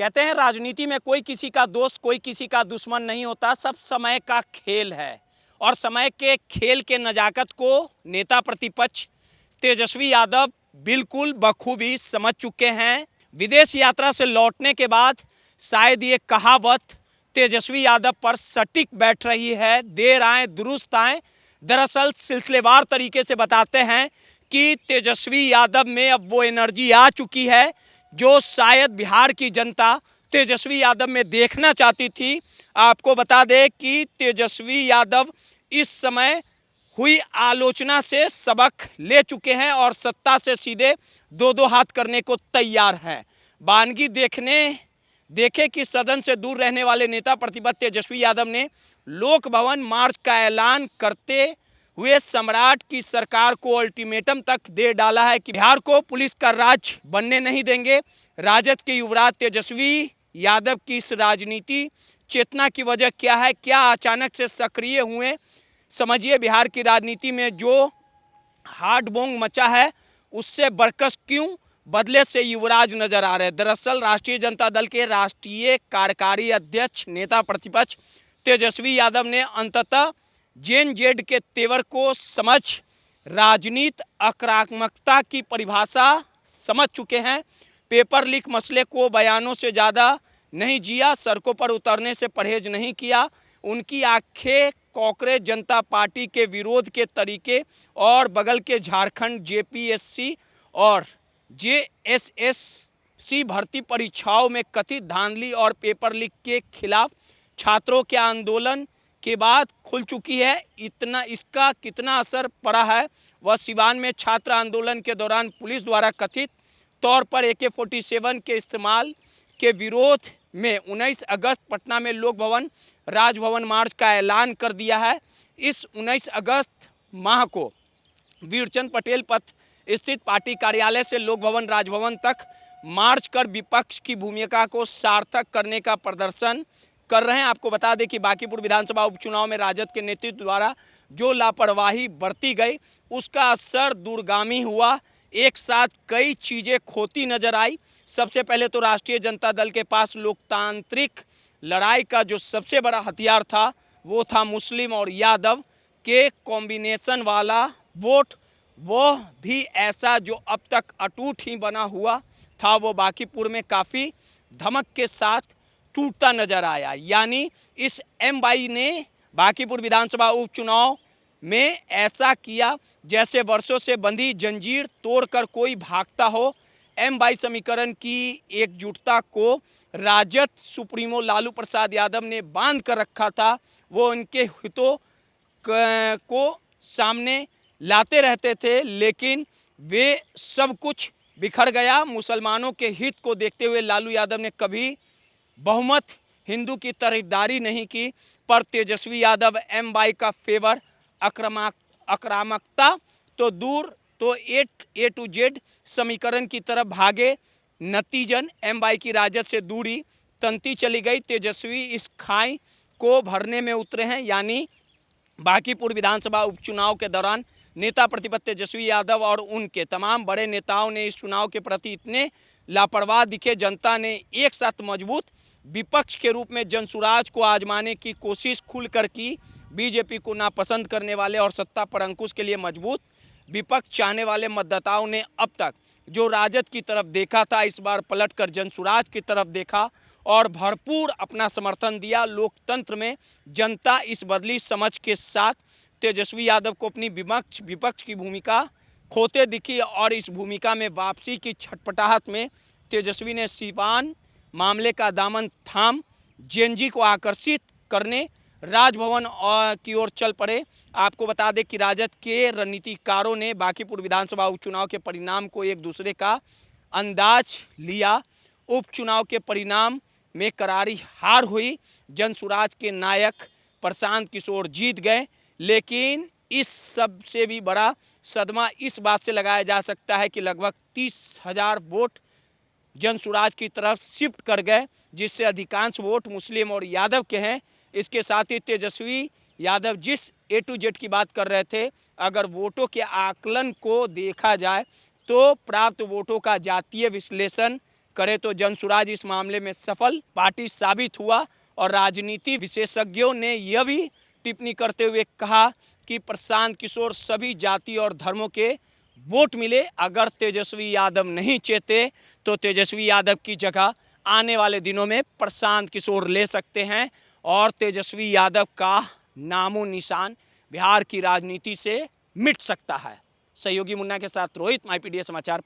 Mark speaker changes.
Speaker 1: कहते हैं राजनीति में कोई किसी का दोस्त कोई किसी का दुश्मन नहीं होता, सब समय का खेल है। और समय के खेल के नजाकत को नेता प्रतिपक्ष तेजस्वी यादव बिल्कुल बखूबी समझ चुके हैं। विदेश यात्रा से लौटने के बाद शायद ये कहावत तेजस्वी यादव पर सटीक बैठ रही है, देर आए दुरुस्त आए। दरअसल सिलसिलेवार तरीके से बताते हैं कि तेजस्वी यादव में अब वो एनर्जी आ चुकी है जो शायद बिहार की जनता तेजस्वी यादव में देखना चाहती थी। आपको बता दें कि तेजस्वी यादव इस समय हुई आलोचना से सबक ले चुके हैं और सत्ता से सीधे दो दो हाथ करने को तैयार हैं। बानगी देखे कि सदन से दूर रहने वाले नेता प्रतिपक्ष तेजस्वी यादव ने लोक भवन मार्च का ऐलान करते हुए सम्राट की सरकार को अल्टीमेटम तक दे डाला है कि बिहार को पुलिस का राज्य बनने नहीं देंगे। राजद के युवराज तेजस्वी यादव की इस राजनीति चेतना की वजह क्या है, क्या अचानक से सक्रिय हुए? समझिए, बिहार की राजनीति में जो हार्डबोंग मचा है उससे बरकस क्यों बदले से युवराज नजर आ रहे हैं। दरअसल राष्ट्रीय जनता दल के राष्ट्रीय कार्यकारी अध्यक्ष नेता प्रतिपक्ष तेजस्वी यादव ने अंततः जेन जेड के तेवर को समझ राजनीति आक्रामकता की परिभाषा समझ चुके हैं। पेपर लीक मसले को बयानों से ज़्यादा नहीं जिया, सड़कों पर उतरने से परहेज नहीं किया। उनकी आंखें कांग्रेस जनता पार्टी के विरोध के तरीके और बगल के झारखंड जेपीएससी और जेएसएससी भर्ती परीक्षाओं में कथित धांधली और पेपर लीक के खिलाफ छात्रों के आंदोलन के बाद खुल चुकी है। इसका कितना असर पड़ा है वह सिवान में छात्र आंदोलन के दौरान पुलिस द्वारा कथित तौर पर AK-47 के इस्तेमाल के विरोध में 19 अगस्त पटना में लोक भवन राजभवन मार्च का ऐलान कर दिया है। इस 19 अगस्त माह को वीरचंद पटेल पथ स्थित पार्टी कार्यालय से लोक भवन राजभवन तक मार्च कर विपक्ष की भूमिका को सार्थक करने का प्रदर्शन कर रहे हैं। आपको बता दें कि बांकीपुर विधानसभा उपचुनाव में राजद के नेतृत्व द्वारा जो लापरवाही बरती गई उसका असर दूरगामी हुआ। एक साथ कई चीज़ें खोती नजर आई। सबसे पहले तो राष्ट्रीय जनता दल के पास लोकतांत्रिक लड़ाई का जो सबसे बड़ा हथियार था वो था मुस्लिम और यादव के कॉम्बिनेशन वाला वोट। वो भी ऐसा जो अब तक अटूट ही बना हुआ था, वो बांकीपुर में काफ़ी धमक के साथ टूटता नजर आया। यानी इस MY ने बांकीपुर विधानसभा उपचुनाव में ऐसा किया जैसे वर्षों से बंधी जंजीर तोड़कर कोई भागता हो। MY समीकरण की एकजुटता को राजद सुप्रीमो लालू प्रसाद यादव ने बांध कर रखा था। वो उनके हितों को सामने लाते रहते थे, लेकिन वे सब कुछ बिखर गया। मुसलमानों के हित को देखते हुए लालू यादव ने कभी बहुमत हिंदू की तरफदारी नहीं की, पर तेजस्वी यादव MY का फेवर आक्रामकता तो दूर तो A to Z समीकरण की तरफ भागे। नतीजन MY की राजद से दूरी तंती चली गई। तेजस्वी इस खाई को भरने में उतरे हैं। यानी बांकीपुर विधानसभा उपचुनाव के दौरान नेता प्रतिपक्ष तेजस्वी यादव और उनके तमाम बड़े नेताओं ने इस चुनाव के प्रति इतने लापरवाह दिखे, जनता ने एक साथ मजबूत विपक्ष के रूप में जनसुराज को आजमाने की कोशिश खुलकर की। बीजेपी को नापसंद करने वाले और सत्ता पर अंकुश के लिए मजबूत विपक्ष चाहने वाले मतदाताओं ने अब तक जो राजद की तरफ देखा था, इस बार पलटकर जनसुराज की तरफ देखा और भरपूर अपना समर्थन दिया। लोकतंत्र में जनता इस बदली समझ के साथ तेजस्वी यादव को अपनी विपक्ष की भूमिका खोते दिखी और इस भूमिका में वापसी की छटपटाहट में तेजस्वी ने सिवान मामले का दामन थाम जेएनजी को आकर्षित करने राजभवन की ओर चल पड़े। आपको बता दें कि राजद के रणनीतिकारों ने बांकीपुर विधानसभा उपचुनाव के परिणाम को एक दूसरे का अंदाज लिया। उपचुनाव के परिणाम में करारी हार हुई। जनसुराज के नायक प्रशांत किशोर जीत गए, लेकिन इस सब से भी बड़ा सदमा इस बात से लगाया जा सकता है कि लगभग 30,000 वोट जनसुराज की तरफ शिफ्ट कर गए, जिससे अधिकांश वोट मुस्लिम और यादव के हैं। इसके साथ ही तेजस्वी यादव जिस A to Z की बात कर रहे थे, अगर वोटों के आकलन को देखा जाए तो प्राप्त वोटों का जातीय विश्लेषण करे तो जनसुराज इस मामले में सफल पार्टी साबित हुआ। और राजनीति विशेषज्ञों ने यह भी टिप्पणी करते हुए कहा कि प्रशांत किशोर सभी जाति और धर्मों के वोट मिले, अगर तेजस्वी यादव नहीं चेते तो तेजस्वी यादव की जगह आने वाले दिनों में प्रशांत किशोर ले सकते हैं और तेजस्वी यादव का नामो निशान बिहार की राजनीति से मिट सकता है। सहयोगी मुन्ना के साथ रोहित, माईपीडीए समाचार।